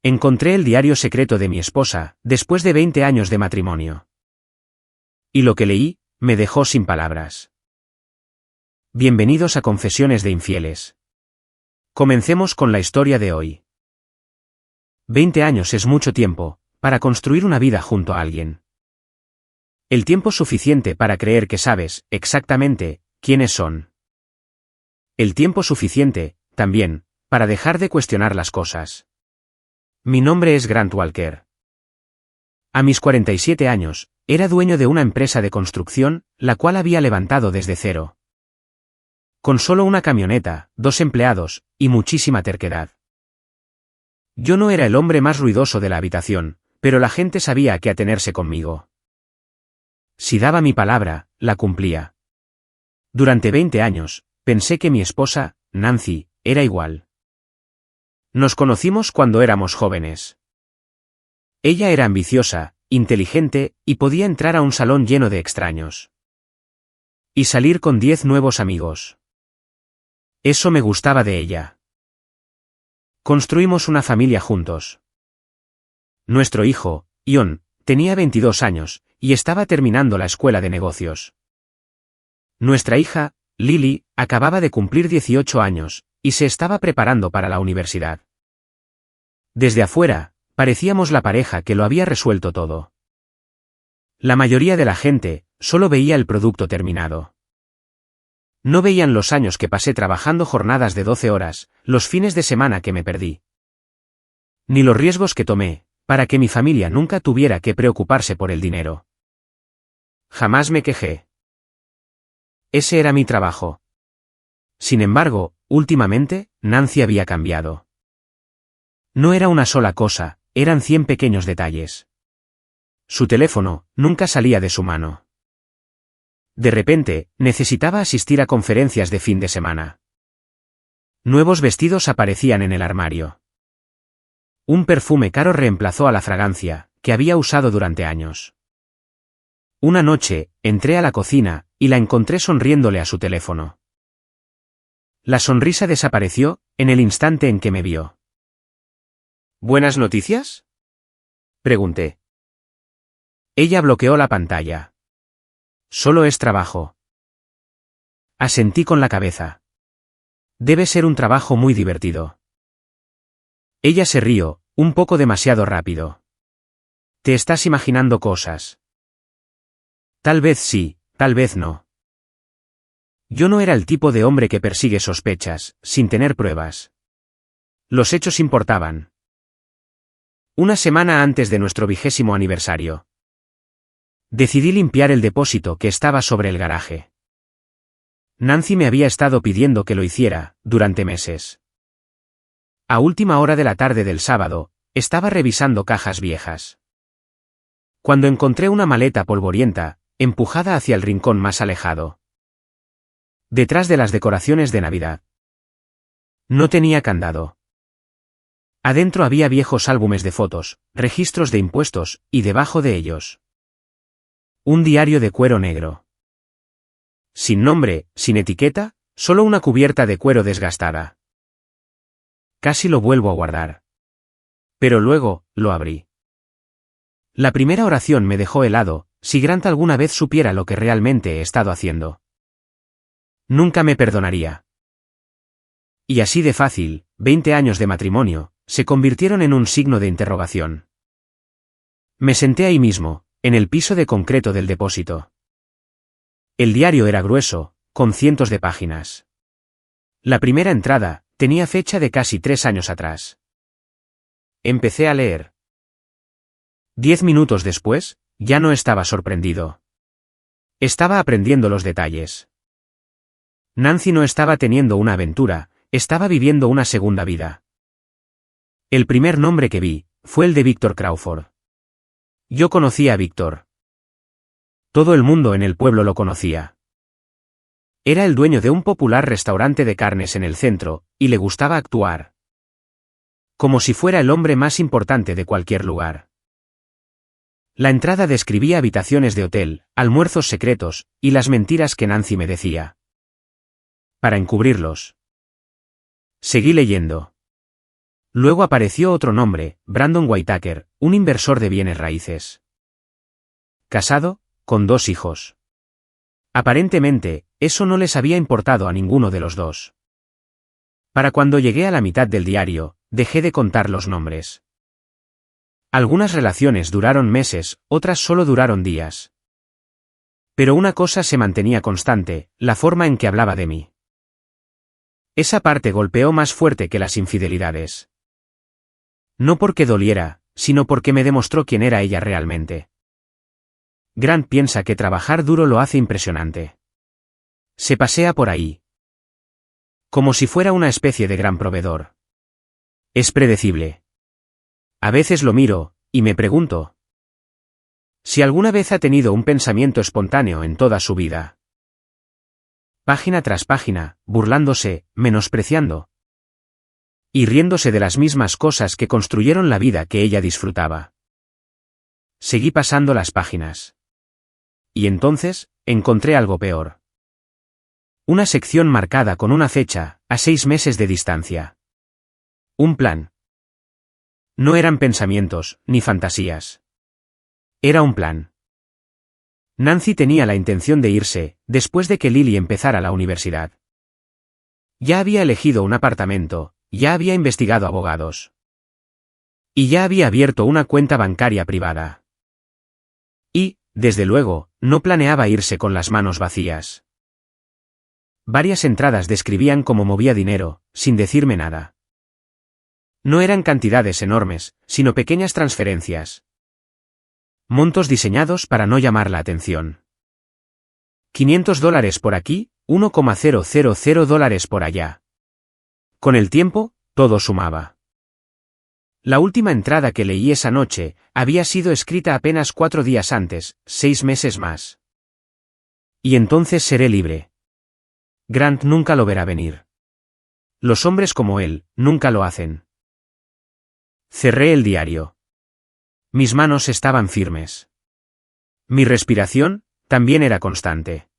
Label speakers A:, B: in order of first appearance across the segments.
A: Encontré el diario secreto de mi esposa, después de 20 años de matrimonio. Y lo que leí, me dejó sin palabras. Bienvenidos a Confesiones de Infieles. Comencemos con la historia de hoy. 20 años es mucho tiempo, para construir una vida junto a alguien. El tiempo suficiente para creer que sabes, exactamente, quiénes son. El tiempo suficiente, también, para dejar de cuestionar las cosas. Mi nombre es Grant Walker. A mis 47 años, era dueño de una empresa de construcción, la cual había levantado desde cero. Con solo una camioneta, 2 empleados, y muchísima terquedad. Yo no era el hombre más ruidoso de la habitación, pero la gente sabía a qué atenerse conmigo. Si daba mi palabra, la cumplía. Durante 20 años, pensé que mi esposa, Nancy, era igual. Nos conocimos cuando éramos jóvenes. Ella era ambiciosa, inteligente, y podía entrar a un salón lleno de extraños. Y salir con 10 nuevos amigos. Eso me gustaba de ella. Construimos una familia juntos. Nuestro hijo, Ion, tenía 22 años, y estaba terminando la escuela de negocios. Nuestra hija, Lily, acababa de cumplir 18 años, y se estaba preparando para la universidad. Desde afuera, parecíamos la pareja que lo había resuelto todo. La mayoría de la gente, solo veía el producto terminado. No veían los años que pasé trabajando jornadas de 12 horas, los fines de semana que me perdí. Ni los riesgos que tomé, para que mi familia nunca tuviera que preocuparse por el dinero. Jamás me quejé. Ese era mi trabajo. Sin embargo, últimamente, Nancy había cambiado. No era una sola cosa, eran 100 pequeños detalles. Su teléfono, nunca salía de su mano. De repente, necesitaba asistir a conferencias de fin de semana. Nuevos vestidos aparecían en el armario. Un perfume caro reemplazó a la fragancia, que había usado durante años. Una noche, entré a la cocina, y la encontré sonriéndole a su teléfono. La sonrisa desapareció, en el instante en que me vio. ¿Buenas noticias?, pregunté. Ella bloqueó la pantalla. Solo es trabajo. Asentí con la cabeza. Debe ser un trabajo muy divertido. Ella se rió, un poco demasiado rápido. Te estás imaginando cosas. Tal vez sí, tal vez no. Yo no era el tipo de hombre que persigue sospechas, sin tener pruebas. Los hechos importaban. Una semana antes de nuestro 20º aniversario. Decidí limpiar el depósito que estaba sobre el garaje. Nancy me había estado pidiendo que lo hiciera, durante meses. A última hora de la tarde del sábado, estaba revisando cajas viejas. Cuando encontré una maleta polvorienta, empujada hacia el rincón más alejado. Detrás de las decoraciones de Navidad. No tenía candado. Adentro había viejos álbumes de fotos, registros de impuestos, y debajo de ellos. Un diario de cuero negro. Sin nombre, sin etiqueta, solo una cubierta de cuero desgastada. Casi lo vuelvo a guardar. Pero luego, lo abrí. La primera oración me dejó helado, si Grant alguna vez supiera lo que realmente he estado haciendo. Nunca me perdonaría. Y así de fácil, 20 años de matrimonio, se convirtieron en un signo de interrogación. Me senté ahí mismo, en el piso de concreto del depósito. El diario era grueso, con cientos de páginas. La primera entrada, tenía fecha de casi 3 años atrás. Empecé a leer. 10 minutos después, ya no estaba sorprendido. Estaba aprendiendo los detalles. Nancy no estaba teniendo una aventura, estaba viviendo una segunda vida. El primer nombre que vi, fue el de Victor Crawford. Yo conocía a Victor. Todo el mundo en el pueblo lo conocía. Era el dueño de un popular restaurante de carnes en el centro, y le gustaba actuar. Como si fuera el hombre más importante de cualquier lugar. La entrada describía habitaciones de hotel, almuerzos secretos, y las mentiras que Nancy me decía. Para encubrirlos. Seguí leyendo. Luego apareció otro nombre, Brandon Whitaker, un inversor de bienes raíces. Casado, con 2 hijos. Aparentemente, eso no les había importado a ninguno de los dos. Para cuando llegué a la mitad del diario, dejé de contar los nombres. Algunas relaciones duraron meses, otras solo duraron días. Pero una cosa se mantenía constante, la forma en que hablaba de mí. Esa parte golpeó más fuerte que las infidelidades. No porque doliera, sino porque me demostró quién era ella realmente. Grant piensa que trabajar duro lo hace impresionante. Se pasea por ahí. Como si fuera una especie de gran proveedor. Es predecible. A veces lo miro, y me pregunto. Si alguna vez ha tenido un pensamiento espontáneo en toda su vida. Página tras página, burlándose, menospreciando. Y riéndose de las mismas cosas que construyeron la vida que ella disfrutaba. Seguí pasando las páginas. Y entonces, encontré algo peor. Una sección marcada con una fecha, a 6 meses de distancia. Un plan. No eran pensamientos, ni fantasías. Era un plan. Nancy tenía la intención de irse, después de que Lily empezara la universidad. Ya había elegido un apartamento, ya había investigado abogados. Y ya había abierto una cuenta bancaria privada. Y, desde luego, no planeaba irse con las manos vacías. Varias entradas describían cómo movía dinero, sin decirme nada. No eran cantidades enormes, sino pequeñas transferencias. Montos diseñados para no llamar la atención. $500 por aquí, $1,000 por allá. Con el tiempo, todo sumaba. La última entrada que leí esa noche, había sido escrita apenas 4 días antes, 6 meses más. Y entonces seré libre. Grant nunca lo verá venir. Los hombres como él, nunca lo hacen. Cerré el diario. Mis manos estaban firmes. Mi respiración, también era constante.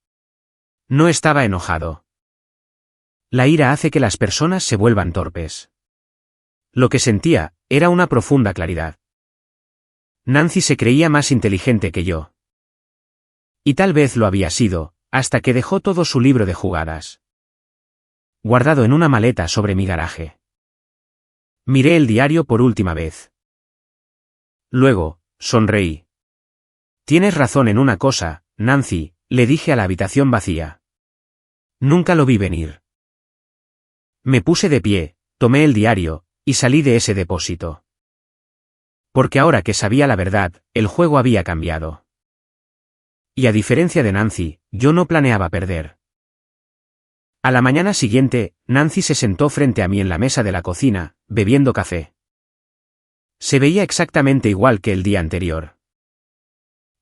A: No estaba enojado. La ira hace que las personas se vuelvan torpes. Lo que sentía, era una profunda claridad. Nancy se creía más inteligente que yo. Y tal vez lo había sido, hasta que dejó todo su libro de jugadas. Guardado en una maleta sobre mi garaje. Miré el diario por última vez. Luego, sonreí. Tienes razón en una cosa, Nancy, le dije a la habitación vacía. Nunca lo vi venir. Me puse de pie, tomé el diario, y salí de ese depósito. Porque ahora que sabía la verdad, el juego había cambiado. Y a diferencia de Nancy, yo no planeaba perder. A la mañana siguiente, Nancy se sentó frente a mí en la mesa de la cocina, bebiendo café. Se veía exactamente igual que el día anterior.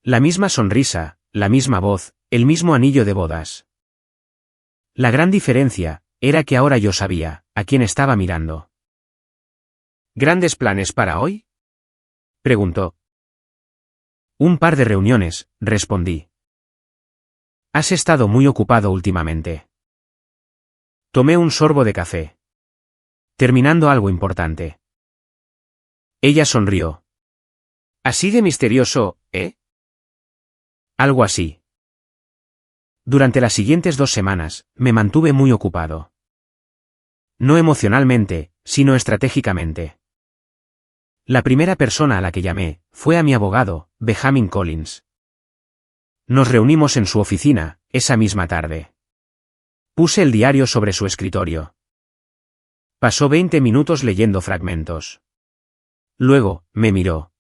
A: La misma sonrisa, la misma voz, el mismo anillo de bodas. La gran diferencia, era que ahora yo sabía, a quién estaba mirando. ¿Grandes planes para hoy?, preguntó. Un par de reuniones, respondí. Has estado muy ocupado últimamente. Tomé un sorbo de café. Terminando algo importante. Ella sonrió. Así de misterioso, ¿eh? Algo así. Durante las siguientes 2 semanas, me mantuve muy ocupado. No emocionalmente, sino estratégicamente. La primera persona a la que llamé, fue a mi abogado, Benjamin Collins. Nos reunimos en su oficina, esa misma tarde. Puse el diario sobre su escritorio. Pasó 20 minutos leyendo fragmentos. Luego, me miró.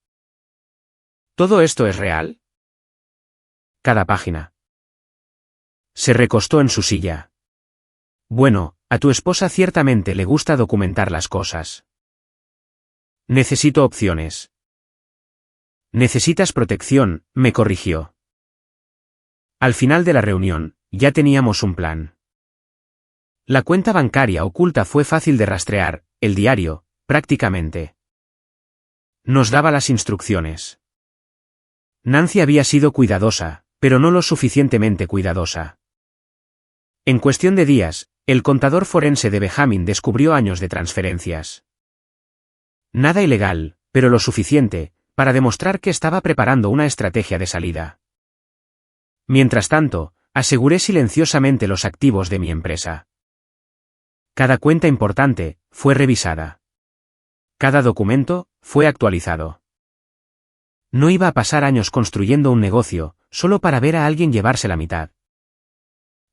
A: ¿Todo esto es real? Cada página. Se recostó en su silla. Bueno, a tu esposa ciertamente le gusta documentar las cosas. Necesito opciones. Necesitas protección, me corrigió. Al final de la reunión, ya teníamos un plan. La cuenta bancaria oculta fue fácil de rastrear, el diario, prácticamente. Nos daba las instrucciones. Nancy había sido cuidadosa, pero no lo suficientemente cuidadosa. En cuestión de días, el contador forense de Benjamin descubrió años de transferencias. Nada ilegal, pero lo suficiente, para demostrar que estaba preparando una estrategia de salida. Mientras tanto, aseguré silenciosamente los activos de mi empresa. Cada cuenta importante fue revisada. Cada documento fue actualizado. No iba a pasar años construyendo un negocio, solo para ver a alguien llevarse la mitad.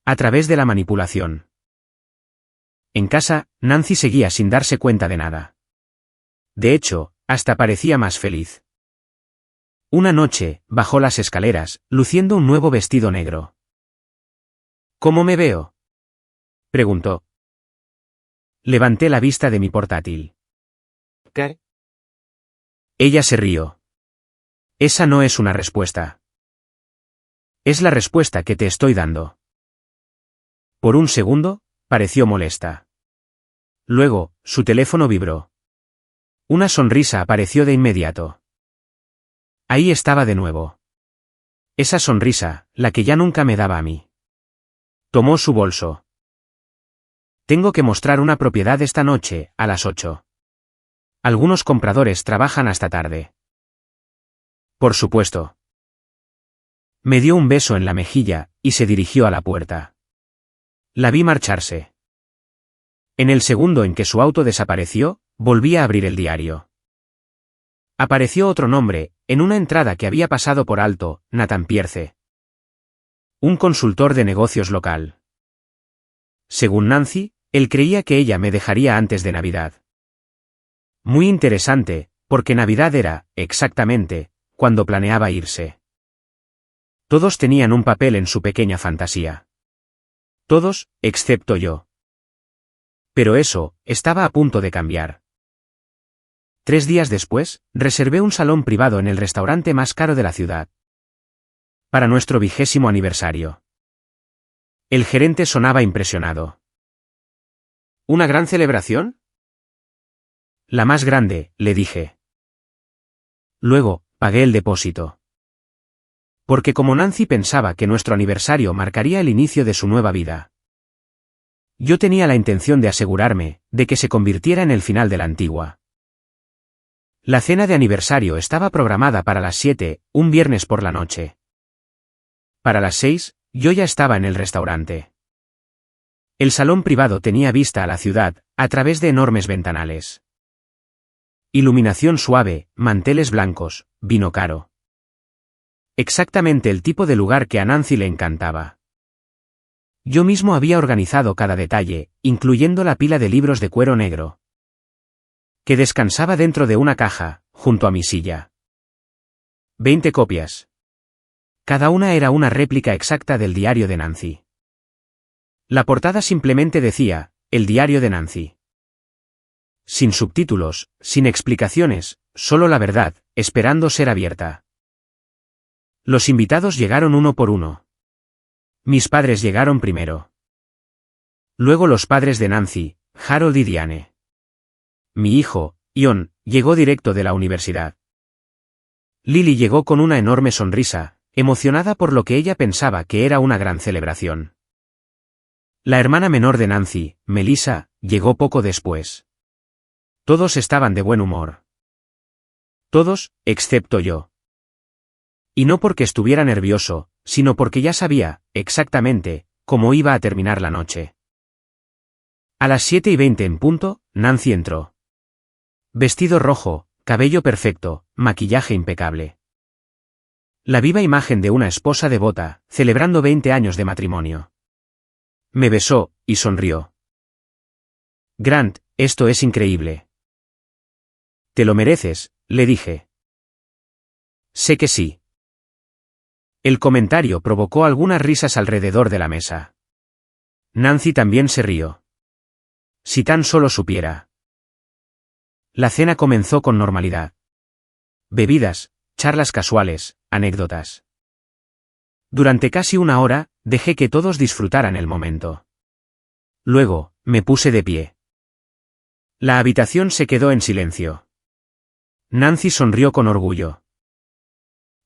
A: A través de la manipulación. En casa, Nancy seguía sin darse cuenta de nada. De hecho, hasta parecía más feliz. Una noche, bajó las escaleras, luciendo un nuevo vestido negro. ¿Cómo me veo?, preguntó. Levanté la vista de mi portátil.
B: ¿Qué?
A: Ella se rió. Esa no es una respuesta. Es la respuesta que te estoy dando. Por un segundo, pareció molesta. Luego, su teléfono vibró. Una sonrisa apareció de inmediato. Ahí estaba de nuevo. Esa sonrisa, la que ya nunca me daba a mí. Tomó su bolso. Tengo que mostrar una propiedad esta noche, a las 8. Algunos compradores trabajan hasta tarde. Por supuesto. Me dio un beso en la mejilla, y se dirigió a la puerta. La vi marcharse. En el segundo en que su auto desapareció, volví a abrir el diario. Apareció otro nombre, en una entrada que había pasado por alto, Nathan Pierce. Un consultor de negocios local. Según Nancy, él creía que ella me dejaría antes de Navidad. Muy interesante, porque Navidad era, exactamente, cuando planeaba irse. Todos tenían un papel en su pequeña fantasía. Todos, excepto yo. Pero eso, estaba a punto de cambiar. 3 días después, reservé un salón privado en el restaurante más caro de la ciudad. Para nuestro 20º aniversario. El gerente sonaba impresionado. ¿Una gran celebración? La más grande, le dije. Luego, pagué el depósito. Porque como Nancy pensaba que nuestro aniversario marcaría el inicio de su nueva vida. Yo tenía la intención de asegurarme, de que se convirtiera en el final de la antigua. La cena de aniversario estaba programada para las 7, un viernes por la noche. Para las 6, yo ya estaba en el restaurante. El salón privado tenía vista a la ciudad, a través de enormes ventanales. Iluminación suave, manteles blancos, vino caro. Exactamente el tipo de lugar que a Nancy le encantaba. Yo mismo había organizado cada detalle, incluyendo la pila de libros de cuero negro, que descansaba dentro de una caja, junto a mi silla. 20 copias. Cada una era una réplica exacta del diario de Nancy. La portada simplemente decía, el diario de Nancy. Sin subtítulos, sin explicaciones, solo la verdad, esperando ser abierta. Los invitados llegaron uno por uno. Mis padres llegaron primero. Luego los padres de Nancy, Harold y Diane. Mi hijo, Ion, llegó directo de la universidad. Lily llegó con una enorme sonrisa, emocionada por lo que ella pensaba que era una gran celebración. La hermana menor de Nancy, Melissa, llegó poco después. Todos estaban de buen humor. Todos, excepto yo. Y no porque estuviera nervioso, sino porque ya sabía, exactamente, cómo iba a terminar la noche. A las 7:20 en punto, Nancy entró. Vestido rojo, cabello perfecto, maquillaje impecable. La viva imagen de una esposa devota, celebrando 20 años de matrimonio. Me besó, y sonrió. Grant, esto es increíble. Te lo mereces, le dije. Sé que sí. El comentario provocó algunas risas alrededor de la mesa. Nancy también se rió. Si tan solo supiera. La cena comenzó con normalidad. Bebidas, charlas casuales, anécdotas. Durante casi una hora, dejé que todos disfrutaran el momento. Luego, me puse de pie. La habitación se quedó en silencio. Nancy sonrió con orgullo.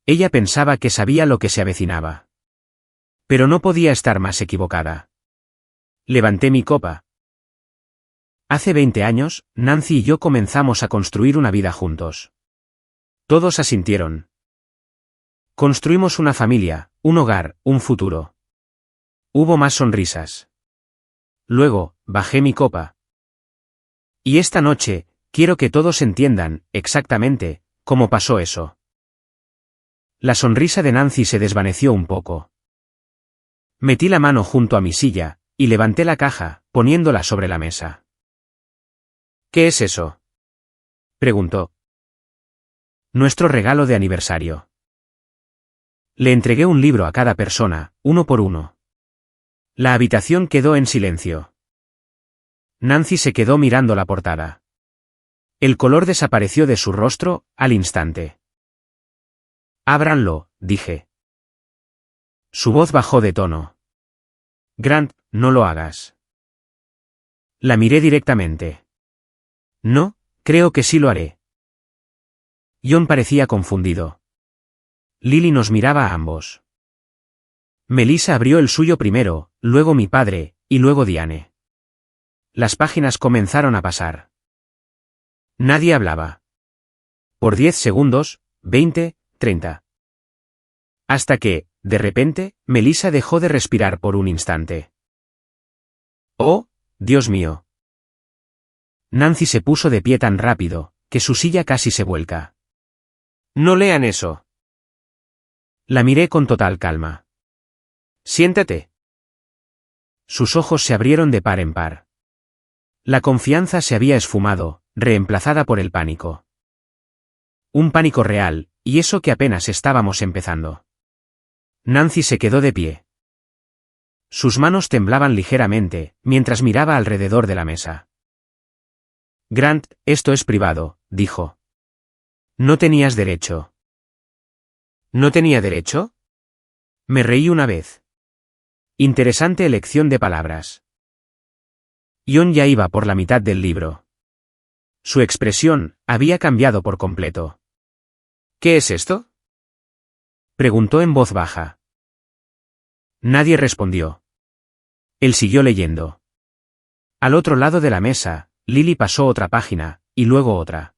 A: Ella pensaba que sabía lo que se avecinaba. Pero no podía estar más equivocada. Levanté mi copa. Hace 20 años, Nancy y yo comenzamos a construir una vida juntos. Todos asintieron. Construimos una familia, un hogar, un futuro. Hubo más sonrisas. Luego, bajé mi copa. Y esta noche, quiero que todos entiendan, exactamente, cómo pasó eso. La sonrisa de Nancy se desvaneció un poco. Metí la mano junto a mi silla, y levanté la caja, poniéndola sobre la mesa. ¿Qué es eso?, preguntó. Nuestro regalo de aniversario. Le entregué un libro a cada persona, uno por uno. La habitación quedó en silencio. Nancy se quedó mirando la portada. El color desapareció de su rostro, al instante. Ábranlo, dije. Su voz bajó de tono. Grant, no lo hagas. La miré directamente. No, creo que sí lo haré. John parecía confundido. Lily nos miraba a ambos. Melissa abrió el suyo primero, luego mi padre, y luego Diane. Las páginas comenzaron a pasar. Nadie hablaba. Por 10 segundos, 20, 30. Hasta que, de repente, Melissa dejó de respirar por un instante. ¡Oh, Dios mío! Nancy se puso de pie tan rápido, que su silla casi se vuelca. No lean eso. La miré con total calma. Siéntate. Sus ojos se abrieron de par en par. La confianza se había esfumado, reemplazada por el pánico. Un pánico real, y eso que apenas estábamos empezando. Nancy se quedó de pie. Sus manos temblaban ligeramente, mientras miraba alrededor de la mesa. Grant, esto es privado, dijo. No tenías derecho. ¿No tenía derecho? Me reí una vez. Interesante elección de palabras. John ya iba por la mitad del libro. Su expresión había cambiado por completo. ¿Qué es esto?, preguntó en voz baja. Nadie respondió. Él siguió leyendo. Al otro lado de la mesa, Lily pasó otra página, y luego otra.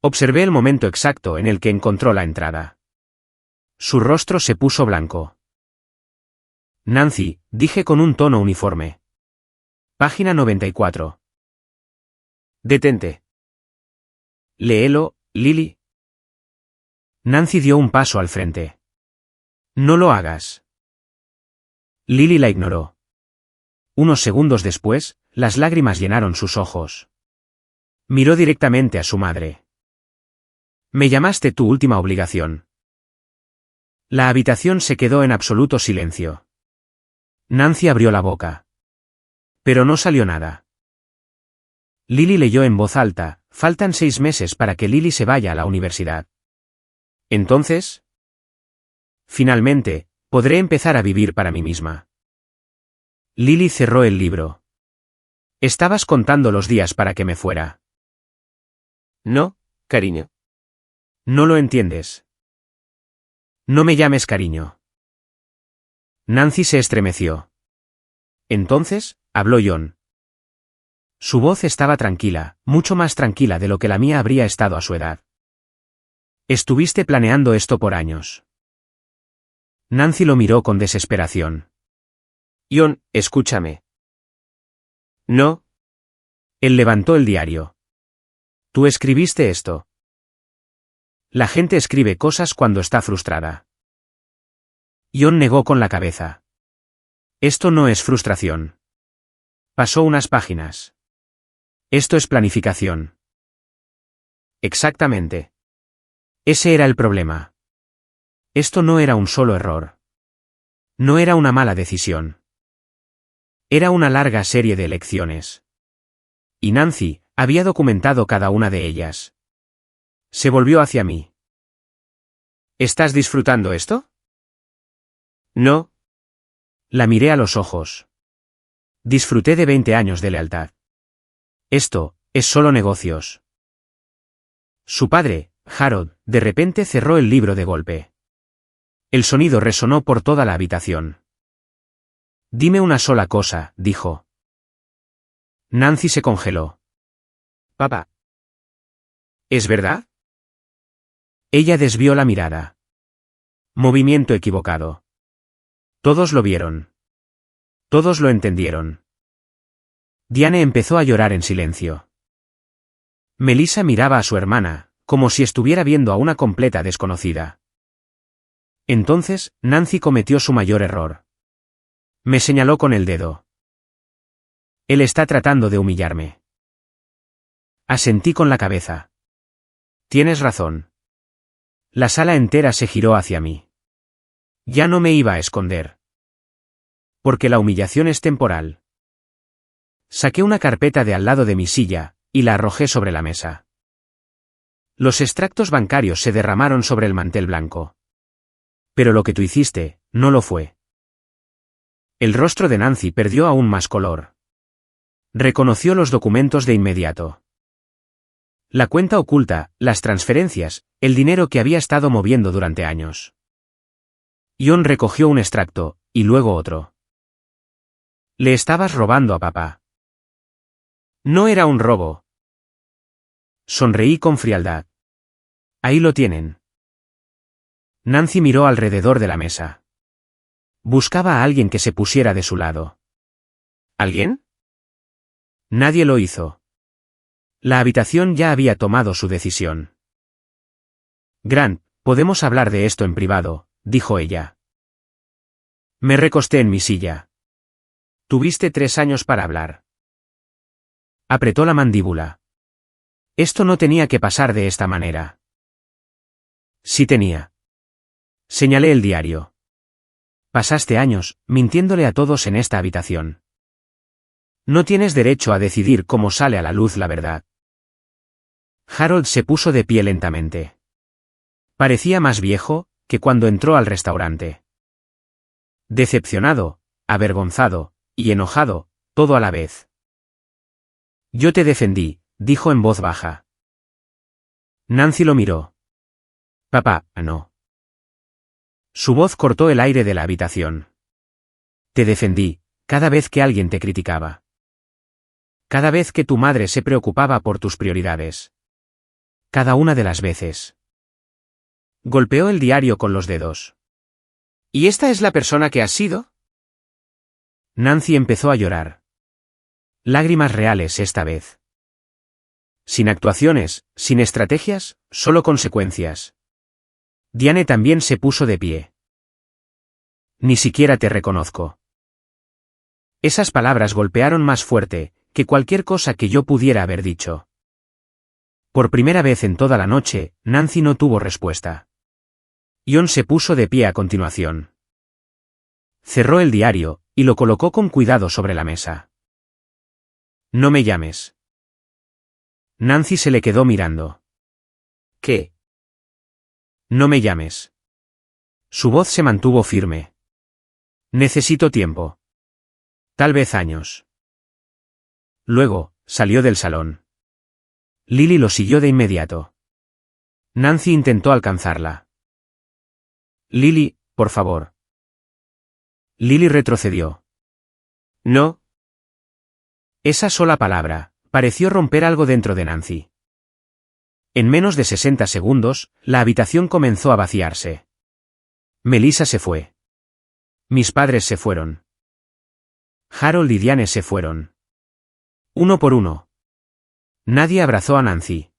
A: Observé el momento exacto en el que encontró la entrada. Su rostro se puso blanco. Nancy, dije con un tono uniforme. Página 94. Detente. Léelo, Lily. Nancy dio un paso al frente. No lo hagas. Lily la ignoró. Unos segundos después, las lágrimas llenaron sus ojos. Miró directamente a su madre. Me llamaste tu última obligación. La habitación se quedó en absoluto silencio. Nancy abrió la boca. Pero no salió nada. Lily leyó en voz alta, faltan 6 meses para que Lily se vaya a la universidad. Entonces, finalmente, podré empezar a vivir para mí misma. Lily cerró el libro. Estabas contando los días para que me fuera. No, cariño. No lo entiendes. No me llames cariño. Nancy se estremeció. Entonces, habló John. Su voz estaba tranquila, mucho más tranquila de lo que la mía habría estado a su edad. Estuviste planeando esto por años. Nancy lo miró con desesperación. John, escúchame. No. Él levantó el diario. Tú escribiste esto. La gente escribe cosas cuando está frustrada. John negó con la cabeza. Esto no es frustración. Pasó unas páginas. Esto es planificación. Exactamente. Ese era el problema. Esto no era un solo error. No era una mala decisión. Era una larga serie de elecciones. Y Nancy había documentado cada una de ellas. Se volvió hacia mí. ¿Estás disfrutando esto? No. La miré a los ojos. Disfruté de 20 años de lealtad. Esto es solo negocios. Su padre, Harold, de repente cerró el libro de golpe. El sonido resonó por toda la habitación. Dime una sola cosa, dijo. Nancy se congeló. Papá. ¿Es verdad? Ella desvió la mirada. Movimiento equivocado. Todos lo vieron. Todos lo entendieron. Diane empezó a llorar en silencio. Melissa miraba a su hermana, como si estuviera viendo a una completa desconocida. Entonces, Nancy cometió su mayor error. Me señaló con el dedo. Él está tratando de humillarme. Asentí con la cabeza. Tienes razón. La sala entera se giró hacia mí. Ya no me iba a esconder. Porque la humillación es temporal. Saqué una carpeta de al lado de mi silla, y la arrojé sobre la mesa. Los extractos bancarios se derramaron sobre el mantel blanco. Pero lo que tú hiciste, no lo fue. El rostro de Nancy perdió aún más color. Reconoció los documentos de inmediato. La cuenta oculta, las transferencias, el dinero que había estado moviendo durante años. Ion recogió un extracto, y luego otro. Le estabas robando a papá. No era un robo. Sonreí con frialdad. Ahí lo tienen. Nancy miró alrededor de la mesa. Buscaba a alguien que se pusiera de su lado. ¿Alguien? Nadie lo hizo. La habitación ya había tomado su decisión. Grant, podemos hablar de esto en privado, dijo ella. Me recosté en mi silla. Tuviste 3 años para hablar. Apretó la mandíbula. Esto no tenía que pasar de esta manera. Sí tenía. Señalé el diario. Pasaste años, mintiéndole a todos en esta habitación. No tienes derecho a decidir cómo sale a la luz la verdad. Harold se puso de pie lentamente. Parecía más viejo que cuando entró al restaurante. Decepcionado, avergonzado, y enojado, todo a la vez. Yo te defendí, dijo en voz baja. Nancy lo miró. Papá, no. Su voz cortó el aire de la habitación. Te defendí, cada vez que alguien te criticaba. Cada vez que tu madre se preocupaba por tus prioridades. Cada una de las veces. Golpeó el diario con los dedos. ¿Y esta es la persona que has sido? Nancy empezó a llorar. Lágrimas reales esta vez. Sin actuaciones, sin estrategias, solo consecuencias. Diane también se puso de pie. Ni siquiera te reconozco. Esas palabras golpearon más fuerte que cualquier cosa que yo pudiera haber dicho. Por primera vez en toda la noche, Nancy no tuvo respuesta. Ion se puso de pie a continuación. Cerró el diario, y lo colocó con cuidado sobre la mesa. No me llames. Nancy se le quedó mirando. ¿Qué? No me llames. Su voz se mantuvo firme. Necesito tiempo. Tal vez años. Luego, salió del salón. Lily lo siguió de inmediato. Nancy intentó alcanzarla. Lily, por favor. Lily retrocedió. No. Esa sola palabra pareció romper algo dentro de Nancy. En menos de 60 segundos, la habitación comenzó a vaciarse. Melissa se fue. Mis padres se fueron. Harold y Diane se fueron. Uno por uno. Nadie abrazó a Nancy.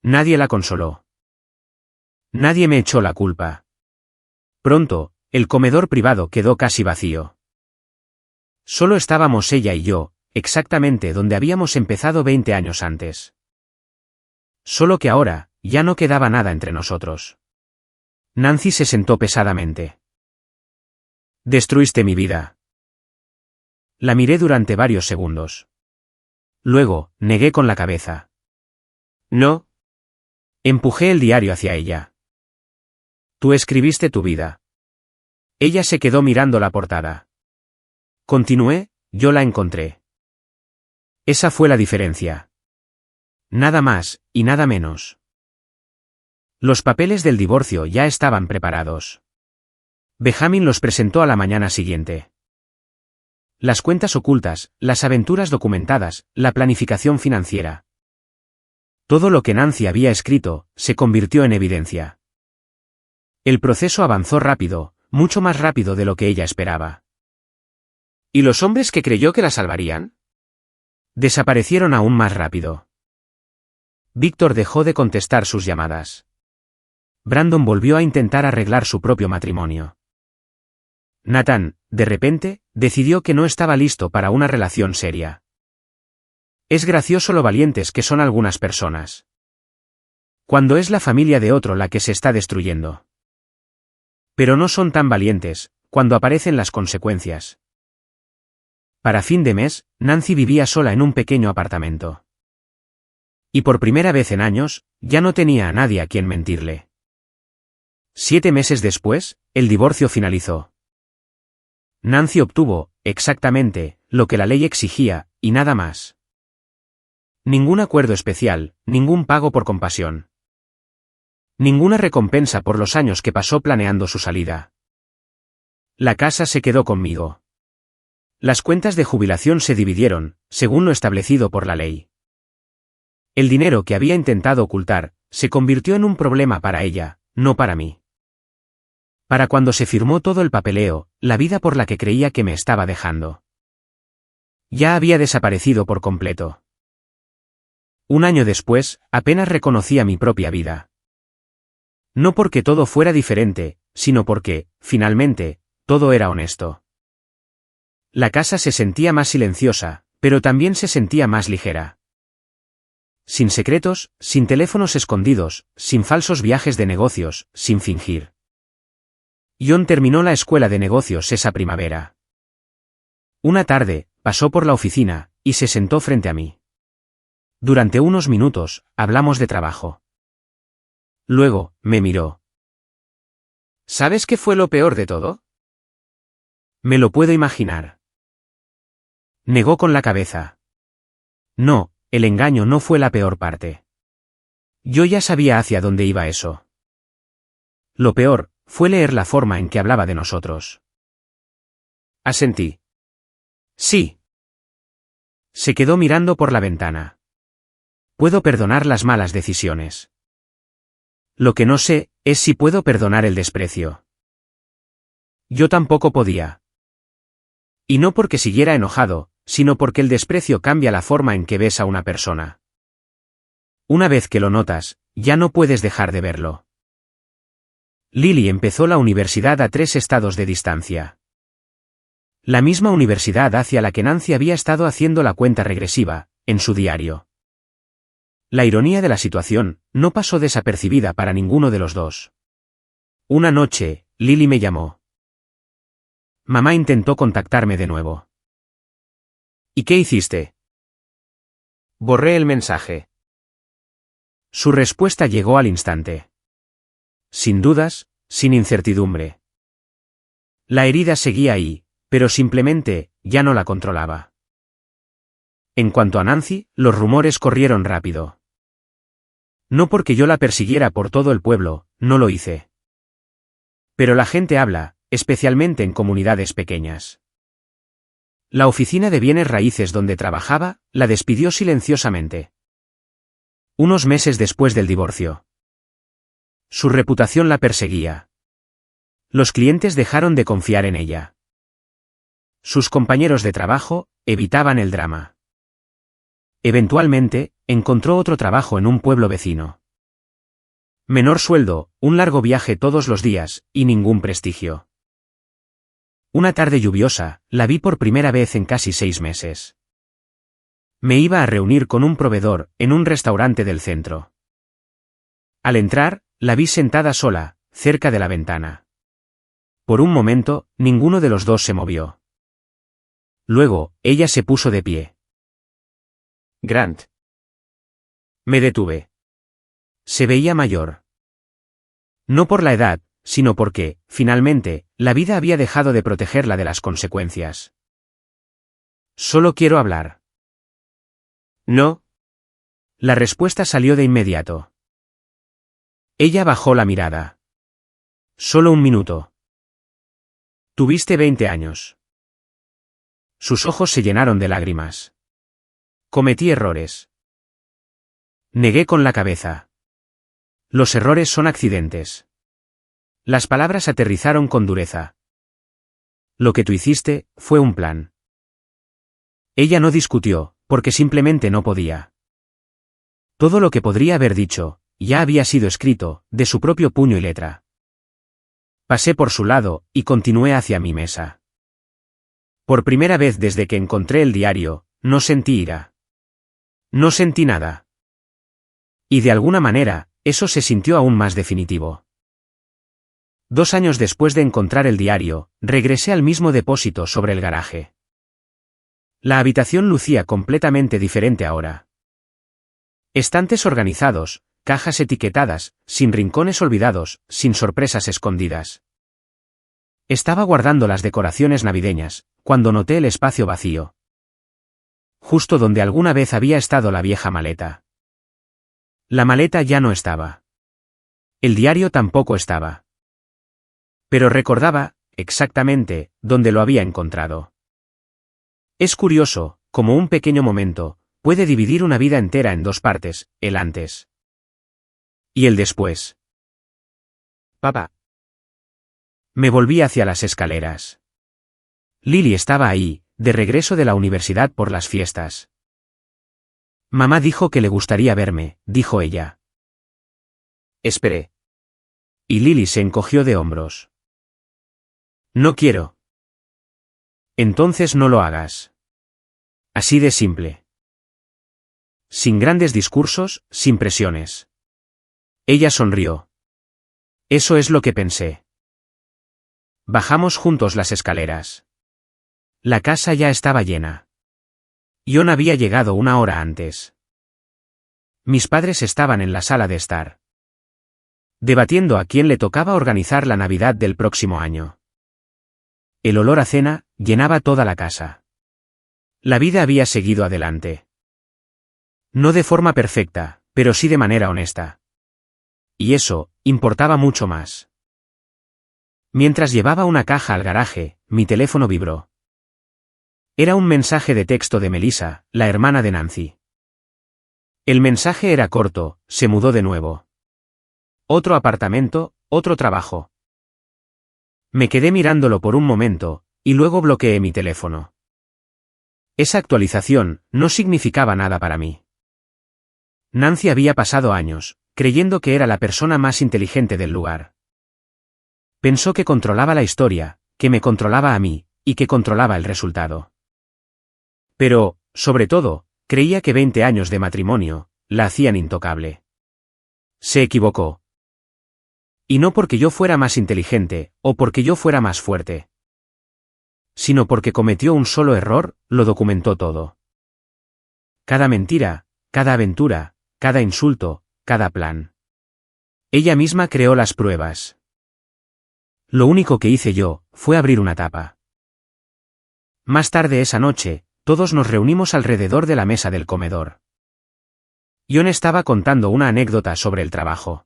A: Nadie la consoló. Nadie me echó la culpa. Pronto, el comedor privado quedó casi vacío. Solo estábamos ella y yo, exactamente donde habíamos empezado 20 años antes. Solo que ahora, ya no quedaba nada entre nosotros. Nancy se sentó pesadamente. Destruiste mi vida. La miré durante varios segundos. Luego, negué con la cabeza. No. Empujé el diario hacia ella. Tú escribiste tu vida. Ella se quedó mirando la portada. Continué, yo la encontré. Esa fue la diferencia. Nada más, y nada menos. Los papeles del divorcio ya estaban preparados. Benjamin los presentó a la mañana siguiente. Las cuentas ocultas, las aventuras documentadas, la planificación financiera. Todo lo que Nancy había escrito, se convirtió en evidencia. El proceso avanzó rápido, mucho más rápido de lo que ella esperaba. ¿Y los hombres que creyó que la salvarían? Desaparecieron aún más rápido. Víctor dejó de contestar sus llamadas. Brandon volvió a intentar arreglar su propio matrimonio. Nathan, de repente, decidió que no estaba listo para una relación seria. Es gracioso lo valientes que son algunas personas. Cuando es la familia de otro la que se está destruyendo. Pero no son tan valientes, cuando aparecen las consecuencias. Para fin de mes, Nancy vivía sola en un pequeño apartamento. Y por primera vez en años, ya no tenía a nadie a quien mentirle. 7 meses después, el divorcio finalizó. Nancy obtuvo, exactamente, lo que la ley exigía, y nada más. Ningún acuerdo especial, ningún pago por compasión. Ninguna recompensa por los años que pasó planeando su salida. La casa se quedó conmigo. Las cuentas de jubilación se dividieron, según lo establecido por la ley. El dinero que había intentado ocultar, se convirtió en un problema para ella, no para mí. Para cuando se firmó todo el papeleo, la vida por la que creía que me estaba dejando ya había desaparecido por completo. Un año después, apenas reconocía mi propia vida. No porque todo fuera diferente, sino porque, finalmente, todo era honesto. La casa se sentía más silenciosa, pero también se sentía más ligera. Sin secretos, sin teléfonos escondidos, sin falsos viajes de negocios, sin fingir. John terminó la escuela de negocios esa primavera. Una tarde, pasó por la oficina, y se sentó frente a mí. Durante unos minutos, hablamos de trabajo. Luego, me miró. ¿Sabes qué fue lo peor de todo? Me lo puedo imaginar. Negó con la cabeza. No, el engaño no fue la peor parte. Yo ya sabía hacia dónde iba eso. Lo peor, fue leer la forma en que hablaba de nosotros. Asentí. Sí. Se quedó mirando por la ventana. Puedo perdonar las malas decisiones. Lo que no sé, es si puedo perdonar el desprecio. Yo tampoco podía. Y no porque siguiera enojado, sino porque el desprecio cambia la forma en que ves a una persona. Una vez que lo notas, ya no puedes dejar de verlo. Lily empezó la universidad a 3 estados de distancia. La misma universidad hacia la que Nancy había estado haciendo la cuenta regresiva, en su diario. La ironía de la situación, no pasó desapercibida para ninguno de los dos. Una noche, Lily me llamó. Mamá intentó contactarme de nuevo. ¿Y qué hiciste? Borré el mensaje. Su respuesta llegó al instante. Sin dudas, sin incertidumbre. La herida seguía ahí, pero simplemente, ya no la controlaba. En cuanto a Nancy, los rumores corrieron rápido. No porque yo la persiguiera por todo el pueblo, no lo hice. Pero la gente habla, especialmente en comunidades pequeñas. La oficina de bienes raíces donde trabajaba, la despidió silenciosamente. Unos meses después del divorcio. Su reputación la perseguía. Los clientes dejaron de confiar en ella. Sus compañeros de trabajo, evitaban el drama. Eventualmente, encontró otro trabajo en un pueblo vecino. Menor sueldo, un largo viaje todos los días, y ningún prestigio. Una tarde lluviosa, la vi por primera vez en casi 6 meses. Me iba a reunir con un proveedor, en un restaurante del centro. Al entrar, la vi sentada sola, cerca de la ventana. Por un momento, ninguno de los dos se movió. Luego, ella se puso de pie. Grant. Me detuve. Se veía mayor. No por la edad, sino porque, finalmente, la vida había dejado de protegerla de las consecuencias. Solo quiero hablar. No. La respuesta salió de inmediato. Ella bajó la mirada. Solo un minuto. Tuviste 20 años. Sus ojos se llenaron de lágrimas. Cometí errores. Negué con la cabeza. Los errores son accidentes. Las palabras aterrizaron con dureza. Lo que tú hiciste fue un plan. Ella no discutió, porque simplemente no podía. Todo lo que podría haber dicho, ya había sido escrito, de su propio puño y letra. Pasé por su lado, y continué hacia mi mesa. Por primera vez desde que encontré el diario, no sentí ira. No sentí nada. Y de alguna manera, eso se sintió aún más definitivo. 2 años después de encontrar el diario, regresé al mismo depósito sobre el garaje. La habitación lucía completamente diferente ahora. Estantes organizados, cajas etiquetadas, sin rincones olvidados, sin sorpresas escondidas. Estaba guardando las decoraciones navideñas, cuando noté el espacio vacío. Justo donde alguna vez había estado la vieja maleta. La maleta ya no estaba. El diario tampoco estaba. Pero recordaba, exactamente, dónde lo había encontrado. Es curioso, como un pequeño momento, puede dividir una vida entera en 2 partes, el antes. Y el después. Papá. Me volví hacia las escaleras. Lily estaba ahí, de regreso de la universidad por las fiestas. Mamá dijo que le gustaría verme, dijo ella. Esperé. Y Lily se encogió de hombros. No quiero. Entonces no lo hagas. Así de simple. Sin grandes discursos, sin presiones. Ella sonrió. Eso es lo que pensé. Bajamos juntos las escaleras. La casa ya estaba llena. John había llegado 1 hora antes. Mis padres estaban en la sala de estar, debatiendo a quién le tocaba organizar la Navidad del próximo año. El olor a cena llenaba toda la casa. La vida había seguido adelante. No de forma perfecta, pero sí de manera honesta. Y eso importaba mucho más. Mientras llevaba una caja al garaje, mi teléfono vibró. Era un mensaje de texto de Melissa, la hermana de Nancy. El mensaje era corto: se mudó de nuevo. Otro apartamento, otro trabajo. Me quedé mirándolo por un momento, y luego bloqueé mi teléfono. Esa actualización no significaba nada para mí. Nancy había pasado años, creyendo que era la persona más inteligente del lugar. Pensó que controlaba la historia, que me controlaba a mí, y que controlaba el resultado. Pero, sobre todo, creía que 20 años de matrimonio la hacían intocable. Se equivocó. Y no porque yo fuera más inteligente, o porque yo fuera más fuerte. Sino porque cometió un solo error, lo documentó todo. Cada mentira, cada aventura, cada insulto, cada plan. Ella misma creó las pruebas. Lo único que hice yo fue abrir una tapa. Más tarde esa noche, todos nos reunimos alrededor de la mesa del comedor. John estaba contando una anécdota sobre el trabajo.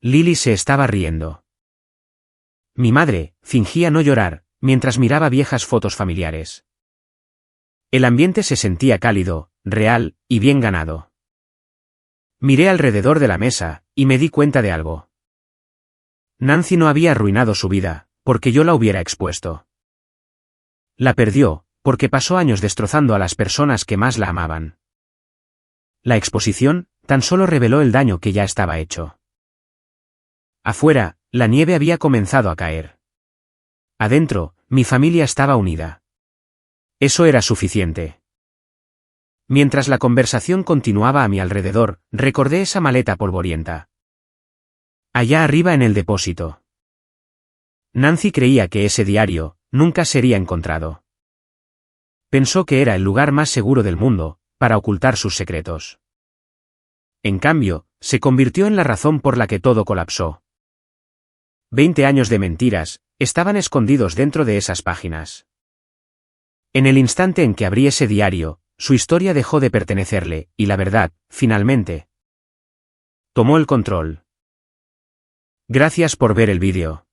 A: Lily se estaba riendo. Mi madre fingía no llorar, mientras miraba viejas fotos familiares. El ambiente se sentía cálido, real, y bien ganado. Miré alrededor de la mesa, y me di cuenta de algo. Nancy no había arruinado su vida, porque yo la hubiera expuesto. La perdió, porque pasó años destrozando a las personas que más la amaban. La exposición tan solo reveló el daño que ya estaba hecho. Afuera, la nieve había comenzado a caer. Adentro, mi familia estaba unida. Eso era suficiente. Mientras la conversación continuaba a mi alrededor, recordé esa maleta polvorienta. Allá arriba en el depósito. Nancy creía que ese diario nunca sería encontrado. Pensó que era el lugar más seguro del mundo para ocultar sus secretos. En cambio, se convirtió en la razón por la que todo colapsó. 20 años de mentiras estaban escondidos dentro de esas páginas. En el instante en que abrí ese diario, su historia dejó de pertenecerle, y la verdad, finalmente, tomó el control. Gracias por ver el vídeo.